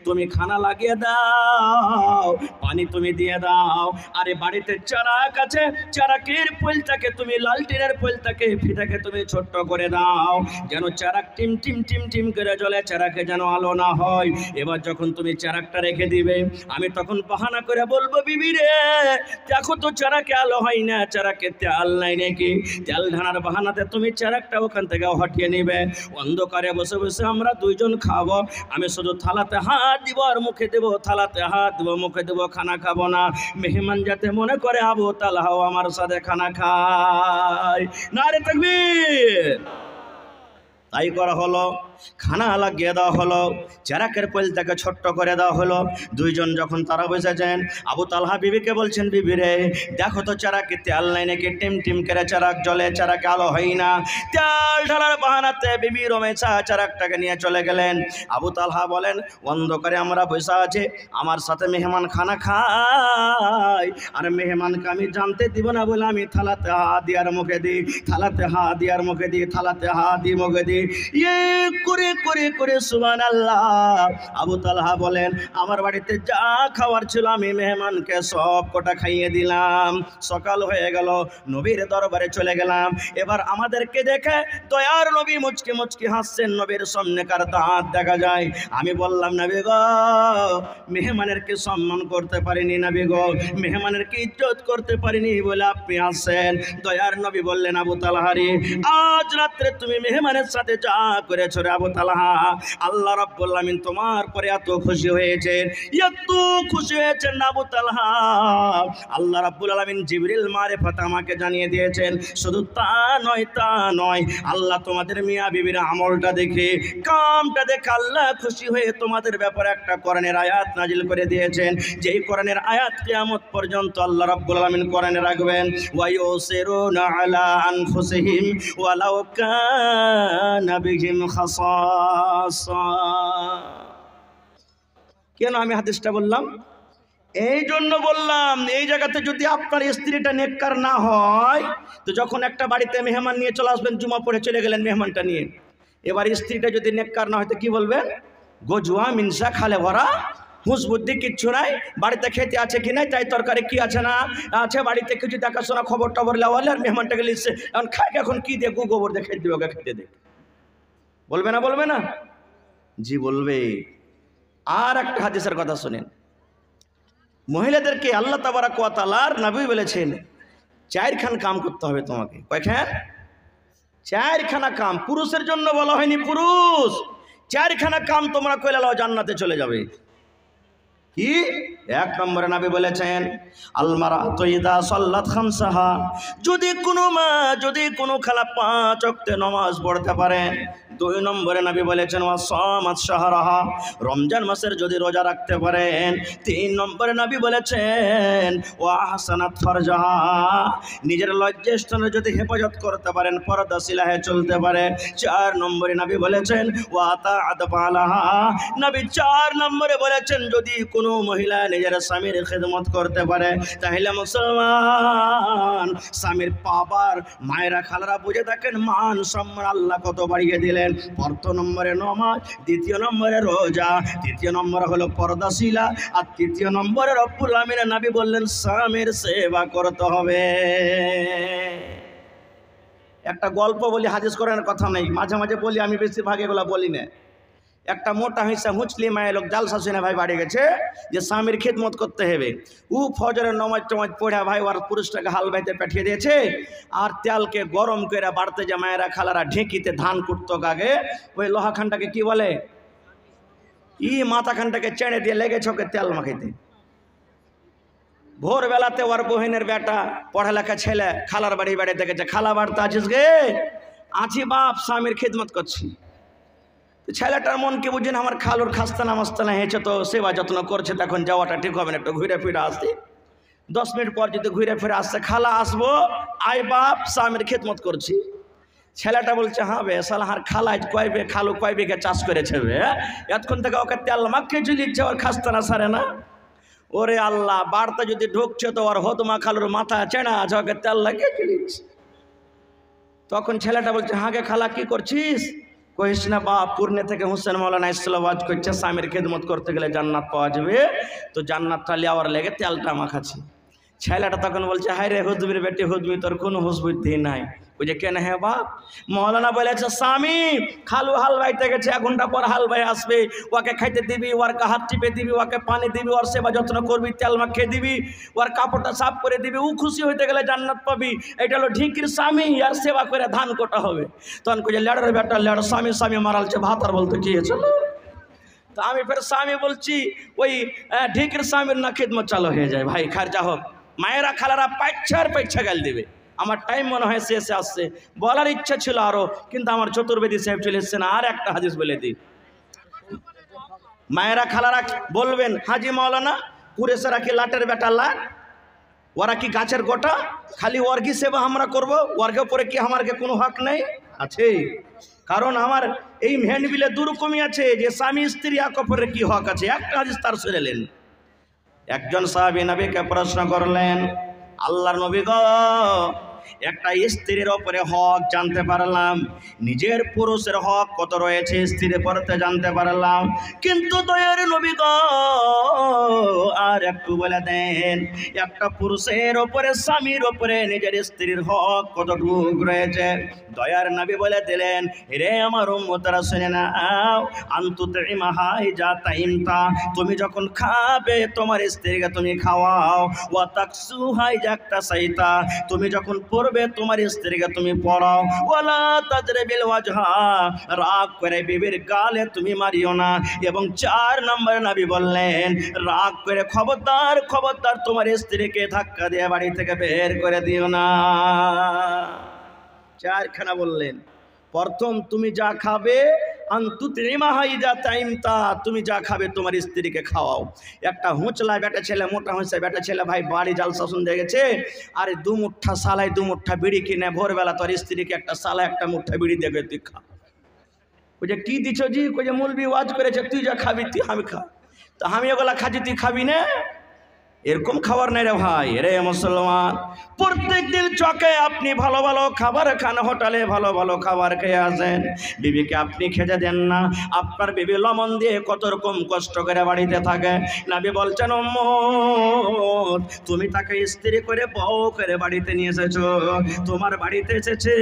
তুমি খানা লাগিয়ে দাও, পানি তুমি দিয়ে দাও, আরে বাড়িতে চারাক আছে, চারাকের পোলটাকে তুমি লালটিনের পোলটাকে ফিটাকে তুমি ছোট্ট করে দাও, যেন চারাক টিম টিম টিম টিম করে জ্বলে, চারাকে যেন আলো না হয়। এবার যখন তুমি চারাকটা রেখে দিবে আমি তখন বাহানা করে বলবো, বিবি রে দেখো তো চারাকে আলো হয় না, চারাকে তেল নাই নাকি, তেল ঢানার বাহানাতে তুমি চারাকটা ওখান থেকে হটিয়ে নিবে, অন্ধকারে বসে বসে আমরা দুইজন খাবো, আমি শুধু থালাতে হাত দিব আর মুখে দেবো, থালাতে হাত দেবো মুখে দেবো, খানা খাবো না, মেহমান যাতে মনে করে আবু তালহাও আমার সাথে খানা খায়। নারে তাকবীর। তাই করা হলো, খানা লাগিয়ে দেওয়া হলো, চারাকের পোলটাকে ছোট্ট করে দেওয়া হলো। দুইজন যখন তারা বসেছেন আবু তালহা বিবিকে বলছেন, বিবি রে দেখো তো চারাকে তেল নাই নাকি, টিম টিম করে চারাক জ্বলে, চারাকে আলো হয় না। তেল ঢালার বাহানাতে বিবি রুমাইসা চারাকটাকে নিয়ে চলে গেলেন। আবু তালহা বলেন, অন্ধকারে আমরা বসে আছি, আমার সাথে মেহমান খানা খায় আর মেহমানকে আমি জানতে দিব না বলে আমি থালাতে হাত দিয়ার মুখে দিই, থালাতে হাত দিয়ার মুখে দিই, থালাতে হাত দিয়ে মুখে দিই, করে করে করে সুবহানাল্লাহ। আবু তালহা বলেন, আমার বাড়িতে যা খাওয়ার ছিল আমি মেহমানকে সব কটা খাইয়ে দিলাম। সকাল হয়ে গেল, নবীর দরবারে চলে গেলাম। এবার আমাদেরকে দেখে দয়ার নবী মুচকি মুচকি হাসছেন, নবীর সামনেকার দাঁত দেখা যায়। আমি বললাম, নবী গো মেহমানের কি সম্মান করতে পারিনি, নবী গো মেহমানের কি ইজ্জত করতে পারিনি বলে আপনি আসছেন। দয়ার নবী বললেন, আবু তালহা রে আজ রাত্রে তুমি মেহমানের সাথে যা করেছো রে আবু তালহা, আল্লাহ রাব্বুল আমিন তোমার পরে এত খুশি হয়েছেন, এত খুশি হয়েছেন আবু তালহা, আল্লাহ রাব্বুল আমিন জিবরিল মারিফাত আমাকে জানিয়ে দিয়েছেন। শুধু তা নয়, আল্লাহ তোমাদের মিয়া বিবির আমলটা দেখে, কামটা দেখে আল্লাহ খুশি হয়ে তোমাদের ব্যাপারে একটা কোরআনের আয়াত নাজিল করে দিয়েছেন, যেই কোরআনের আয়াত কিয়ামত পর্যন্ত আল্লাহ রাব্বুল আমিন কোরআনে রাখবেন। ওয়া ইউসিরুনা আলা আনফুসিহিম ওয়ালাউ কানা বিহিম খাসাসা। কেন আমি হাদিসটা বললাম? এই জন্য বললাম, এই জায়গাতে যদি আপনার স্ত্রীটা নেককার না হয়, তো যখন একটা বাড়িতে মেহমান নিয়ে চলে আসবেন, জুমা পড়ে চলে গেলেন মেহমানটা নিয়ে, এবার স্ত্রীটা যদি নেককার না হয় তো কি বলবেন? গোজুয়া মিনসা খালে ভরা, হুঁশ বুদ্ধি কিচ্ছু নাই, বাড়িতে খেতে আছে কি নাই, তাই তরকারি কি আছে না আছে, বাড়িতে কিছু দেখাশোনা খবর টবর লেওয়ালে, আর মেহমানটাকে লিখছে এখন খায়, এখন কি দিয়ে গোবর দিয়ে খেতে দেবে, ওকে খেতে দে, বলবে না? বলবে না? জি বলবে। আর একটা হাদিসের কথা শুনেন, মহিলাদেরকে আল্লাহ তাবারাক ওয়া তাআলার নবী বলেছেন 4খান কাম করতে হবে তোমাকে। কয়খান? 4খানা কাম। পুরুষের জন্য বলা হয়নি, পুরুষ 4খানা কাম তোমরা কইলে আল্লাহ জান্নাতে চলে যাবে। কি? 1 নম্বরে নবী বলেছেন, আল মারাতু ইযা সাল্লাত খামসাহা, যদি কোনো মা যদি কোনো খালা 5 ওয়াক্ত নামাজ পড়তে পারে, 2 নম্বরে নবী বলেছেন ওয়াসামাত শাহরাহা, রমজান মাসের যদি রোজা রাখতে পারেন। 3 নম্বরে নবী বলেছেন ওয়া আহসানাত ফারজাহা, নিজের লজ্জাস্থানে যদি হেফাজত করতে পারেন, পর্দাশীলা হয়ে চলতে পারে। 4 নম্বরে নবী বলেছেন ওয়া আতাআত বালাহা, নবী 4 নম্বরে বলেছেন যদি কোনো মহিলা নিজের স্বামীর খেদমত করতে পারে তাহলে মুসলমান স্বামীর পাবার মায়েরা খালারা বুঝে থাকেন মান সম্মান আল্লাহ কত বাড়িয়ে দিলেন। 1ম নম্বরে নামাজ, 2য় নম্বরে রোজা, 3য় নম্বরে হলো পর্দাশীলা, আর 3য় নম্বরে রব্বুল আমিনের নবী বললেন স্বামীর সেবা করতে হবে। একটা গল্প বলি, হাদিস কোরআনের কথা নেই, মাঝে মাঝে বলি, আমি বেশিরভাগ এগুলো বলি না। একটা মোটা হিসা মুচলি মায়ের লোক জালসা শুনে ভাই বাড়ি গেছে যে স্বামীর খিদমত করতে হবে। ফজরের নমাজ টমাজ পড়া ভাই ওর পুরুষটাকে হাল বাইতে পাঠিয়ে দিয়েছে, আর তেলকে গরম করে বাড়তে যে মায়েরা খালারা ঢেঁকিতে ধান কুটতো আগে, ওই লোহাখানটাকে কি বলে, মাথাখানটাকে চেড়ে দিয়ে লেগেছে ওকে তেল মাখাইতে। ভোরবেলাতে ওর বহিনের বেটা পড়ালেখা ছেলে খালার বাড়ি বেড়াতে গেছে, খালা বাড়তে আছিস গে? আছি বাপ, স্বামীর খিদমত করছি। ছেলেটার মনকে বুঝেন আমার খালুর খাস্তানা মাস্তানা হয়েছে তো সেবা যত্ন করছে, তখন যাওয়াটা ঠিক হবে না, একটু ঘুরে ফিরে আসতে। 10 মিনিট পর যদি ঘুরে ফিরে আসছে, খালা আসবো, আয় বাপ স্বামীর খিদমত করছি। ছেলেটা বলছে হ্যাঁ বে সালাহার খালা কয়বে খালু কয় বিঘা চাষ করেছে বে, এতক্ষণ থেকে ওকে তেল মাখিয়ে চলিচ্ছে, ওর খাস্তানা সারে না। ওরে আল্লাহ, বাড়তে যদি ঢুকছে তো ওর হতমা খালুর মাথা চেনা আছে, ওকে তেল লাগিয়ে চলিচ্ছে। তখন ছেলেটা বলছে হ্যাঁ গে খালা কি করছিস? কহিস না বাপ, পূর্ণে থেকে হুসেন মৌলানা ইসলাম ওয়াজ করছে স্বামীর খেদমত করতে গেলে জান্নাত পাওয়া যাবে, তো জান্নাতটা লেওয়ার লেগে তেলটা মাখাচ্ছি। ছেলেটা তখন বলছে হায় রে হুজবির বেটি হুজবি, তোর কোনো হুঁশ বুদ্ধি নাই। বুঝে কেন? হ্যাঁ বাপ, মৌলানা বলেছে স্বামী খালু হাল বাইতে গেছে, 1 ঘন্টা পর হাল বাই আসবে, ওকে খাইতে দিবি, ওর হাত টিপে দিবি, ওকে পানি দিবি, ওর সেবা যত্ন করবি, তেল মাখিয়ে দিবি, ওর কাপড়টা সাফ করে দিবি, ও খুশি হইতে গেলে জান্নাত পাবি। এটা হলো ঢিকির স্বামী, আর সেবা করে ধান কোটা হবে। তখন কইছে লেড়ের বেটা লেড়, স্বামী স্বামী মারালছে ভাত আর বলতে কি হয়েছিল। তো আমি ফের স্বামী বলছি ওই ঢিকির স্বামীর না খিদমত চালু হয়ে যায়। ভাই খারজা হোক, মায়েরা খালারা পাইচ্ছা গাল দেবে। আমার টাইম মনে হয় শেষে আসছে, বলার ইচ্ছা ছিল আরো, কিন্তু আমার চতুর্বেদী সাহেব চলে এসছেন। আর একটা হাদিস বলে দিই, মায়েরা খালারা বলবেন হাজি মৌলানা কুরেশারা কি লাটের বেটা লাট, ওরা কি গাছের গোটা, খালি ওর কি সেবা আমরা করবো, ওরকে পরে কি আমার কোনো হক নেই? আছে। কারণ আমার এই মেহনবিলে দুরকমই আছে যে স্বামী স্ত্রী একপরের কি হক আছে। একটা হাদিস তার শুনেলেন, একজন সাহাবী নবীকে প্রশ্ন করলেন, আল্লাহর নবী গো, একটা স্ত্রীর ওপরে হক জানতে পারলাম, নিজের পুরুষের হক কত রয়েছে স্ত্রীর পরতে জানতে পারলাম, কিন্তু দয়ার নবী গো আর একটু বলে দেন, একটা পুরুষের ওপরে স্বামীর ওপরে নিজের স্ত্রীর হক কতটুকু রয়েছে। দয়ার নবী বলে দিলেন, রে আমার উম্মতরা শুনে নাও, আনতুতিমাহা ইজা তাইমতা, তুমি যখন খাবে তোমার স্ত্রীকে তুমি খাওয়াও, ওয়া তাকসুহা ইজা তাসাইতা, তুমি যখন পড়বে তোমার স্ত্রীকে তুমি পড়াও, ওয়ালা তাজরিবিল ওয়াজহা, রাগ করে বিবির গালে তুমি মারিও না। এবং 4 নম্বর নবী বললেন, রাগ করে খবরদার খবরদার তোমার স্ত্রীকে ধাক্কা দিয়ে বাড়ি থেকে বের করে দিও না। 4খানা বললেন। প্রথম, তুমি যা খাবে তুমি যা খাবে তোমার স্ত্রীকে খাওয়াও। একটা হুঁচলা বেটা ছেলে, মোটা হুঁচা বেটা ছেলে ভাই বাড়ি জালসা শুনতে গেছে, আরে 2 মুঠা সালাই 2 মুঠা বিড়ি কিনে ভোরবেলা তোর স্ত্রীকে একটা সালা 1 মুঠা বিড়ি দেবে, তুই খা। ওই যে কি দিচ্ছ জি, ওই যে মৌলবি ওয়াজ করেছে তুই যা খাবি তুই আমি খা, তো আমি ওগুলা খাচ্ছি তুই খাবি না, এরকম খাবার নাই রে ভাই। রে মুসলমান, প্রত্যেক দিন চকে আপনি ভালো ভালো খাবার খান, হোটেলে ভালো ভালো খাবার খেয়ে আসেন, বিবিকে আপনি খেতে দেন না। আপনার বিবি লবণ দিয়ে কত রকম কষ্ট করে বাড়িতে থাকে। নবী বলছেন উম্মত, তুমি তাকে স্ত্রী করে বউ করে বাড়িতে নিয়ে এসেছো, তোমার বাড়িতে এসেছে,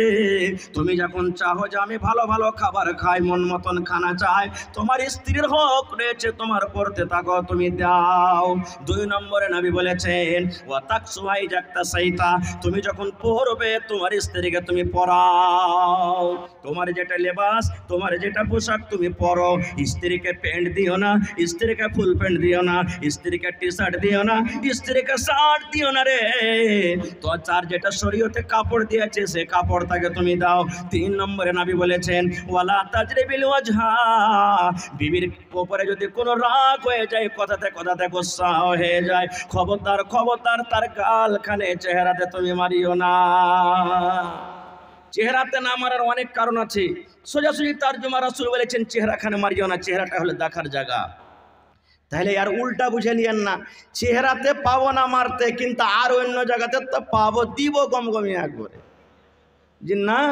তুমি যখন চাহো যে আমি ভালো ভালো খাবার খাই, মন মতন খানা চাই, তোমার স্ত্রীর হক রয়েছে, তোমার পড়তে থাকো, তুমি দাও। 2 নম্বরে নবী বলেছেন ওয়া তাকসুহাই জাক্তা সাইতা, তুমি যখন পরবে তোমার স্ত্রীকে তুমি পরাও, তোমার যেটা লেবাস, তোমার যেটা পোশাক তুমি পরো। স্ত্রীকে প্যান্ট দিও না, স্ত্রীকে ফুল প্যান্ট দিও না, স্ত্রীকে টি শার্ট দিও না, স্ত্রীকে শার্ট দিও না রে। তো চার যেটা শরীয়তে কাপড় দিয়েছে সে কাপড়টাকে তুমি দাও। 3 নম্বরে নবী বলেছেন ওয়ালা তাজরিবিল ওয়াজহা, বিবির উপরে যদি কোনো রাগ হয়ে যায়, কথাতে কথাতে গুসা হয়ে যায়, খবরদার খবরদার তার গালখানে চেহারাতে তুমি মারিও না। চেহারাতে না মারার অনেক কারণ আছে, সোজাসুজি তারজমা রাসূল বলেছেন চেহারাখানে মারিও না, চেহারাটা হলো দেখার জায়গা। তাহলে আর উল্টা বুঝে নিয়েন না, চেহারাতে পাবো না মারতে, কিন্তু আর অন্য জায়গাতে তো পাবো, দিব গমগমি একবারে জি না।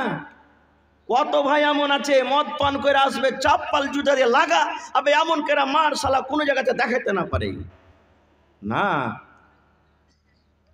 কত ভাই এমন আছে মদ পান করে আসবে, চাপ্পাল জুতা দিয়ে লাগা, আবে এমন করে মার শালা কোনো জায়গাতে দেখাতে না পারে না।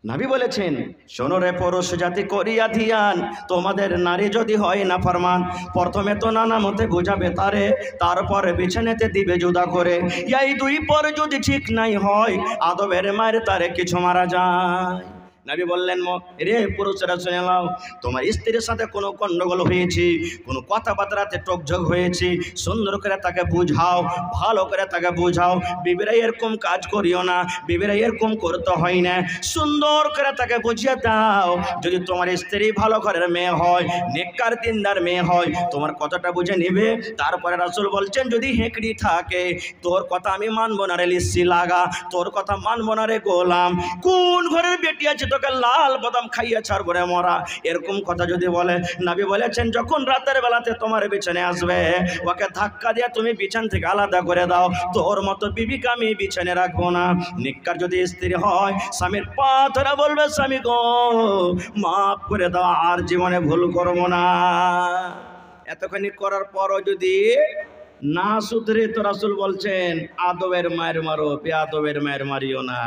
নবী বলেছেন শোনো রে পুরুষ জাতি করিয়া ধিয়ান, তোমাদের নারী যদি হয় না ফরমান, প্রথমে তো নানা মতে বুঝাবে তারে, তারপরে বিছানাতে দিবে জুদা করে। এই দুই পর যদি ঠিক নাই হয়, আদবের মায়ের তারে কিছু মারা যায়। নবী বললেন রে পুরুষরা শুনে নাও, তোমার স্ত্রীর সাথে কোনো গন্ডগোল হয়েছে, কোনো কথাবার্তাতে টকঝক হয়েছে, সুন্দর করে তাকে বুঝাও, ভালো করে তাকে বুঝাও। বিবিরা এরকম কাজ করিও না, বিবিরা এরকম করতে হয় না, সুন্দর করে তাকে বুঝিয়ে দাও। যদি তোমার স্ত্রী ভালো ঘরের মেয়ে হয়, নেককার দিনদার মেয়ে হয়, তোমার কথাটা বুঝে নেবে। তারপরে রাসূল বলছেন যদি হেঁকড়ি থাকে, তোর কথা আমি মানবো না রে লিসি লাগা, তোর কথা মানবো না রে গোলাম, কোন ঘরের বেটি আছে তোকে লাল বাদাম খাইয়ে ছাড়বো রে মরা, এরকম কথা যদি বলে, নবী বলেছেন যখন রাতের বেলাতে তোমার বিছানে আসবে, ওকে ধাক্কা দিয়ে তুমি বিছান থেকে আলাদা করে দাও, তোর মতো বিবিকে আমি বিছানে রাখবো না। নিকার যদি স্ত্রী হয়, স্বামীর পা ধরে বলবে স্বামী গো মাফ করে দাও, আর জীবনে ভুল করবো না। এতখানি করার পরও যদি না শুধরে, তো রাসূল বলছেন আদবের মায়ের মারো, বেয়াদবের মায়ের মারিও না।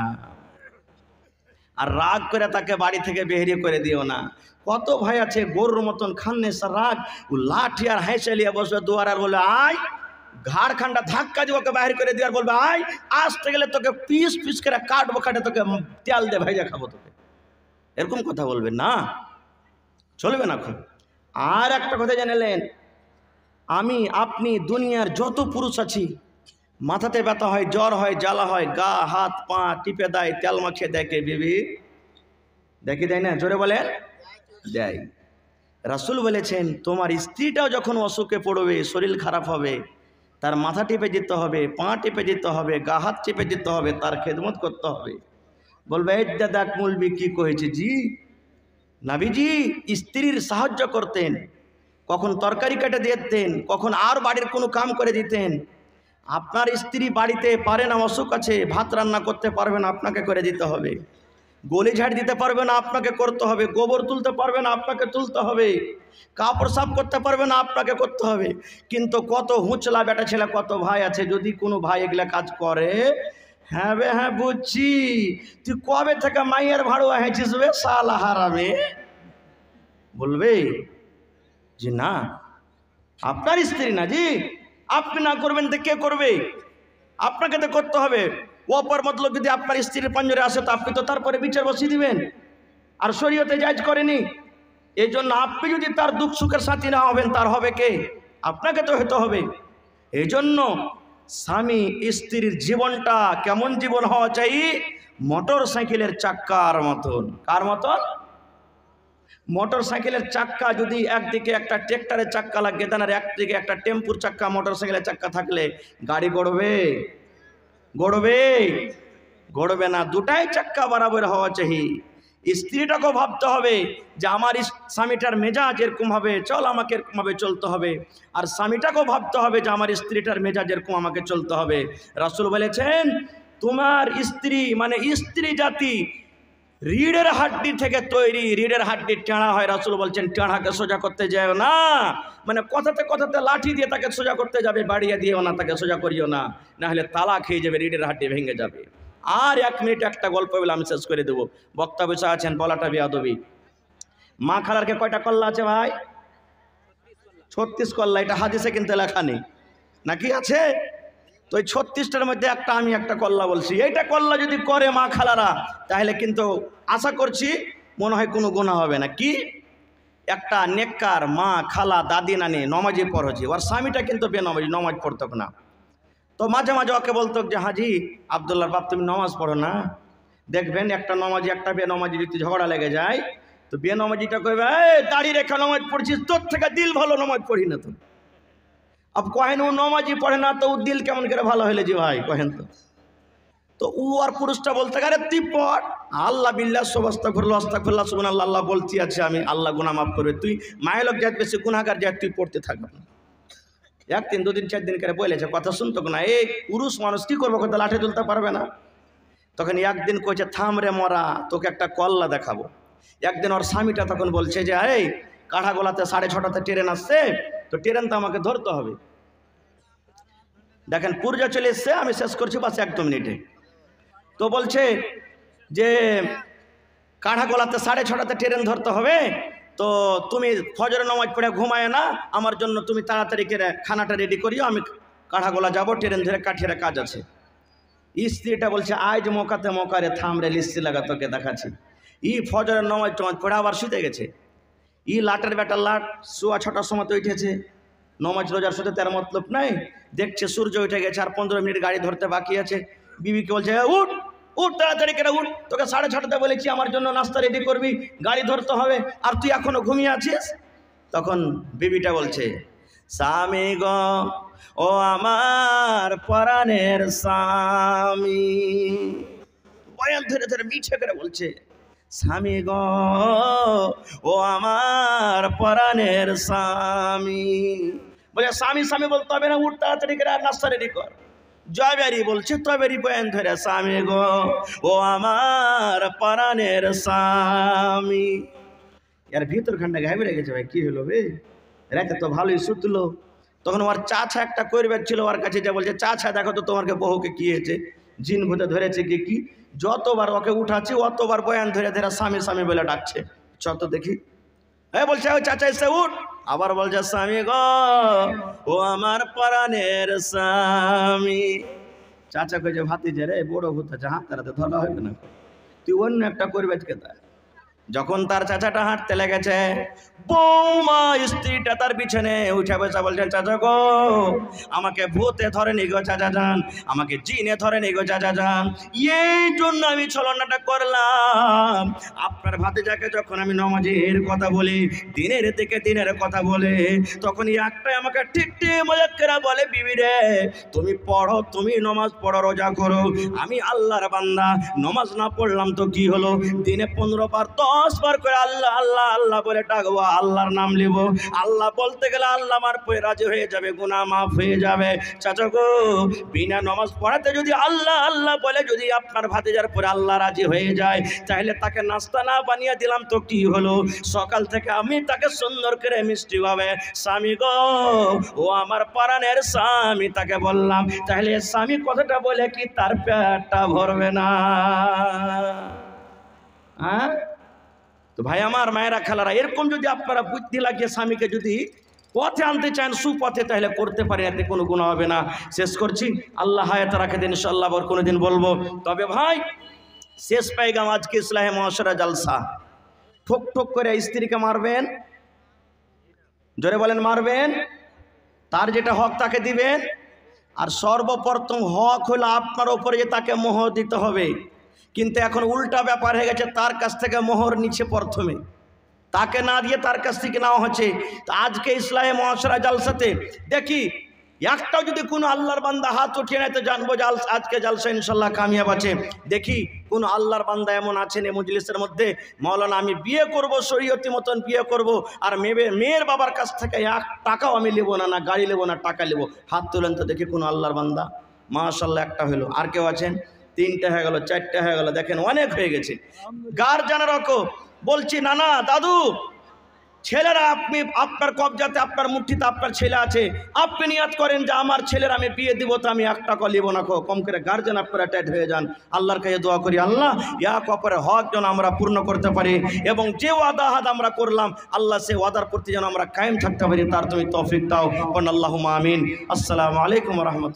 আর রাগ করে তাকে বাড়ি থেকে বেরিয়ে করে দিও না। কত ভাই আছে গরুর মতন খান্নে রাগ, ও লাঠি আর হাঁসেলিয়া বসবে দুয়ার, আর বলে আয়, ঘাড় খান্ডা ধাক্কা দিয়ে ওকে বাহির করে দিয়ে আর বলবে আয়, আসতে গেলে তোকে পিস পিস করে কাটবো, কাটে তোকে তেল দিয়ে ভাইজা খাবো তোকে, এরকম কথা বলবেন না, চলবে না। খুব আর একটা কথা জানালেন, আমি আপনি দুনিয়ার যত পুরুষ আছি, মাথাতে ব্যথা হয়, জ্বর হয়, জ্বালা হয়, গা হাত পা টিপে দেয়, তেল মাখিয়ে দেয় কে? বিবি দেখি দেয় না? জোরে বলেন দেয়। রাসূল বলেছেন তোমার স্ত্রীটাও যখন অসুখে পড়বে, শরীর খারাপ হবে, তার মাথা টিপে দিতে হবে, পা টিপে দিতে হবে, গা হাত টিপে দিতে হবে, তার খেদমত করতে হবে। বলবে এই দেখ মৌলবি কি কয়েছে জি। নবীজি স্ত্রীর সাহায্য করতেন, কখন তরকারি কেটে দিতেন, কখন আর বাড়ির কোনো কাম করে দিতেন। আপনার স্ত্রী বাড়িতে পারে না, অসুখ আছে, ভাত রান্না করতে পারবে না, আপনাকে করে দিতে হবে। গলি ঝাড় দিতে পারবে না, আপনাকে করতে হবে। গোবর তুলতে পারবে না, আপনাকে তুলতে হবে। কাপড় সাফ করতে পারবে না, আপনাকে করতে হবে। কিন্তু কত হুঁচলা বেটা ছেলে, কত ভাই আছে, যদি কোনো ভাই এগুলা কাজ করে, হ্যাঁ বে হ্যাঁ বুঝছি, তুই কবে থেকে মাইয়ের ভাড়ুয়া হয়েছিস বে শালা হারামে, বলবে যে না আপনার স্ত্রী না জি, আপনি না করবেন তো কে করবে? আপনাকে তো করতে হবে। অপর মতলব যদি আপনার স্ত্রীর পাঞ্জরে আসে, তো আপনি তো তারপরে বিচার বসিয়ে দিবেন, আর শরীয়তে জায়েজ করেনি। এই জন্য আপনি যদি তার দুঃখ সুখের সাথী না হবেন, তার হবে কে? আপনাকে তো হতে হবে। এই জন্য স্বামী স্ত্রীর জীবনটা কেমন জীবন হওয়া চাই? মোটর সাইকেলের চাক্কার মতন। কার মতন? মোটর সাইকেলের চাক্কা যদি একদিকে একটা ট্রেক্টরের চাক্কা লাগিয়ে দেন, আর একদিকে একটা টেম্পুর চাক্কা, মোটর সাইকেলের চাক্কা থাকলে গাড়ি গড়বে? গড়বে? গড়বে না। দুটাই চাক্কা বরাবর হওয়া চাই। স্ত্রীটাকেও ভাবতে হবে যে আমার স্বামীটার মেজাজ এরকম হবে, চল আমাকে এরকমভাবে চলতে হবে। আর স্বামীটাকেও ভাবতে হবে যে আমার স্ত্রীটার মেজাজ এরকম আমাকে চলতে হবে। রাসূল বলেছেন তোমার স্ত্রী মানে স্ত্রী জাতি রিড়ের হাড্ডি থেকে তৈরি, রিড়ের হাড্ডি টেঁড়া হয়। রাসূল বলছেন টেঁড়াকে সোজা করতে যাও না, মানে কথাতে কথাতে লাঠি দিয়ে তাকে সোজা করতে যাবে, বাড়িয়ে দিও না, তাকে সোজা করিও না, না হলে তালা খেয়ে যাবে, রিড়ের হাড্ডি ভেঙে যাবে। আর 1 মিনিট একটা গল্প বলে আমি শেষ করে দেবো। বক্তা বসে আছেন, বলাটা বেয়াদবি। মা খালারকে কয়টা কল্লা আছে ভাই? 36 কল্লা। এটা হাদিসে কিন্তু লেখা নেই, নাকি আছে? তো ওই 36টার মধ্যে আমি একটা কল্লা বলছি, এইটা কল্লা যদি করে মা খালারা তাহলে কিন্তু আশা করছি মনে হয় কোনো গুনাহ হবে না। কি একটা নেককার মা খালা দাদি নানি নমাজি পড়েছি, ওর স্বামীটা কিন্তু বেনমাজি, নমাজ পড়তো না। তো মাঝে মাঝে ওকে বলতো যে হাজি আবদুল্লাহর বাপ তুমি নমাজ পড়ো না, দেখবেন একটা নমাজি একটা বেনমাজি যদি ঝগড়া লেগে যায় তো বেনমাজিটা কইবে এই দাড়ি রেখা নমাজ পড়ছিস, তোর থেকে দিল ভালো নমাজ পড়ি না। তো আব কহেন ও নমাজি পড়ে না তো ও দিল কেমন করে ভালো হইলে যে ভাই কহেন। তো ও আর পুরুষটা বলতে গেলে তুই পড়, আল্লাহ বিল্লাহ আস্তাগফিরুল্লাহ সুবহানাল্লাহ আল্লাহ বলছি আছে আমি, আল্লাহ গুনাহ মাফ করবে। তুই মায়ের লোক যাত বেশি গুনাহগার যাত তুই পড়তে থাকবে না। 1 দিন 2 দিন 4 দিন করে বলেছে, কথা শুনতো না। এই পুরুষ মানুষ কি করবো, কথা লাঠি তুলতে পারবে না। তখন একদিন কইছে থাম রে মরা, তোকে একটা কল্লা দেখাবো। একদিন ওর স্বামীটা তখন বলছে যে এই কাঠাগোলাতে 6:30টাতে ট্রেন আসছে, তো ট্রেন তো আমাকে ধরতে হবে। দেখেন পুরজা চলে এসছে, আমি শেষ করছি বাস 1-2 মিনিটে। তো বলছে যে কাঠাগোলাতে 6:30টাতে ট্রেন ধরতে হবে, তো তুমি ফজরের নামাজ পড়ে ঘুমায় না, আমার জন্য তুমি তাড়াতাড়ি করে খানাটা রেডি করিও, আমি কাঠাগোলা যাব, ট্রেন ধরে কাঠিয়ারে কাজ আছে। স্ত্রীটা বলছে আজ মোকাতে মোকারে থাম রে লিস্তি লাগা তোকে দেখাচ্ছি। ফজরের নামাজ পড়ে আবার শুতে গেছে। লাটের বেটার লাট সোয়া 6টার সময় তো উঠেছে, নমাজ রোজার সাথে তার মতলব নাই। দেখছে সূর্য উঠে গেছে আর 15 মিনিট গাড়ি ধরতে বাকি আছে। বিবিকে বলছে উঠ উঠ তাড়াতাড়ি করে উঠ, তোকে 6:30টাতে বলেছি আমার জন্য নাস্তা রেডি করবি, গাড়ি ধরতে হবে, আর তুই এখনো ঘুমিয়ে আছিস। তখন বিবিটা বলছে স্বামী গো ও আমার পরাণের স্বামী, বয়ান ধরে ধরে মিঠে করে বলছে স্বামী গো ও আমার পরাণের স্বামী। বলে স্বামী স্বামী বলতে হবে না, উঠ তাড়াতাড়ি করে আর নাস্তা রেডি কর। জয়বেরি বলছে তবেরি বয়ান ধরে স্বামী গো ও আমার পরাণের স্বামী। এর ভিতর খান্ডা ঘাবড়ে গেছে, ভাই কি হলো বে, রাতে তো ভালোই শুতলো। তখন ওর চাচা একটা করবে ছিল, ওর কাছে যা বলছে চাচা দেখো তো তোমার বহুকে কি হয়েছে, জিন ভূতে ধরেছে কি। যতবার ওকে উঠাচ্ছে অতবার বয়ান ধরে ধরে স্বামী স্বামী বলে ডাকছে, চত দেখি। বলছে ওই চাচা এসে উঠ, আবার বলছে স্বামী গো ও আমার পরাণের স্বামী। চাচা কইছে ভাতিজা রে বড় ভূত আছে, হাত তারাতে ধরা হবে না, তুই অন্য একটা করবে কে। যখন তার চাচাটা হাঁটতে লেগেছে, বৌমা স্ত্রীটা তার পিছনে উঠে বসে বলছে চাচা গো আমাকে ভূতে ধরেনি গো চাচা যান, আমাকে জিনে ধরেনি গো চাচা যান, এই জন্য আমি ছলনাটা করলাম। আপনার ভাতিজাকে যখন আমি নমাজের কথা বলি, দিনের দিকে দিনের কথা বলে, তখন একটাই আমাকে ঠিক মজাক্কেরা বলে বিবি রে তুমি পড়ো, তুমি নমাজ পড়ো, রোজা করো, আমি আল্লাহর বান্দা, নমাজ না পড়লাম তো কি হলো, দিনে 15 বার 10 বার করে আল্লাহ আল্লাহ আল্লাহ বলে ডাকবো, আল্লাহর নাম লিব, আল্লাহ বলতে গেলে আল্লাহ আমার পরে রাজি হয়ে যাবে, গুনাহ মাফ হয়ে যাবে। চাচা গো বিনা নমাজ পড়াতে যদি আল্লাহ আল্লাহ বলে যদি আপনার ভাতিজার পরে আল্লাহ রাজি হয়ে যায়, তাহলে তাকে নাস্তা না বানিয়ে দিলাম তো কি হলো, সকাল থেকে আমি তাকে সুন্দর করে মিষ্টি ভাবে স্বামী গো ও আমার পরাণের স্বামী তাকে বললাম, তাহলে স্বামী কথাটা বলে কি তার পেটটা ভরবে না? হ্যাঁ তো ভাই আমার মায়েরা খালারা, এরকম যদি আপনারা বুদ্ধি লাগিয়ে স্বামীকে যদি পথে আনতে চান সুপথে, তাহলে করতে পারে, এতে কোনো গুনাহ হবে না। শেষ করছি, আল্লাহ হায়াত রাখে দিন, ইনশাআল্লাহ আবার কোনোদিন বলবো। তবে ভাই শেষ পাইগাম আজকে ইসলাহে মুআশারা জালসা, ঠোক ঠোক করে স্ত্রীকে মারবেন, জোরে বলেন মারবেন, তার যেটা হক তাকে দিবেন, আর সর্বপ্রথম হক হলো আপনার ওপরে যে তাকে মোহর দিতে হবে। কিন্তু এখন উল্টা ব্যাপার হয়ে গেছে, তার কাছ থেকে মোহর নিচ্ছে প্রথমে, তাকে না দিয়ে তার কাছ থেকে নেওয়া হচ্ছে। তো আজকে ইসলাহে মুআশারা জালসাতে দেখি একটাও যদি কোনো আল্লাহর বান্দা হাত উঠিয়ে নেয় তো জানবো যে আজকে জালসা ইনশাল্লাহ কামিয়াব আছে। দেখি কোন আল্লাহর বান্দা এমন আছেন এই মজলিসের মধ্যে, মাওলানা আমি বিয়ে করব, শরীয়তি মতন বিয়ে করব, আর মেয়ের বাবার কাছ থেকে 1 টাকাও আমি নেবো না, না গাড়ি নেবো না টাকা নেবো, হাত তোলেন তো দেখি কোন আল্লাহর বান্দা। মাশাআল্লাহ একটা হলো, আর কেউ আছেন? 3টা হয়ে গেল, 4টা হয়ে গেল, দেখেন অনেক হয়ে গেছে। গার্জিয়ানরা বলছি না না দাদু, ছেলেরা আপনি আপনার কবজাতে আপনার মুঠিতে আপনার ছেলে আছে, আপনি নিয়াত করেন যে আমার ছেলের আমি বিয়ে দিব, তো আমি 1 টাকা নেব না। কম করে গার্জেন আপনারা টাইট হয়ে যান। আল্লাহর কাছে দোয়া করি আল্লাহ এক অপরের হক যেন আমরা পূর্ণ করতে পারি, এবং যে ওয়াদা হাদ আমরা করলাম আল্লাহ সে ওয়াদার প্রতি যেন আমরা কায়েম থাকতে পারি, তার তুমি তৌফিক দাও। আল্লাহুম্মা আমিন। আসসালামু আলাইকুম ওয়া রাহমাতুল্লাহ।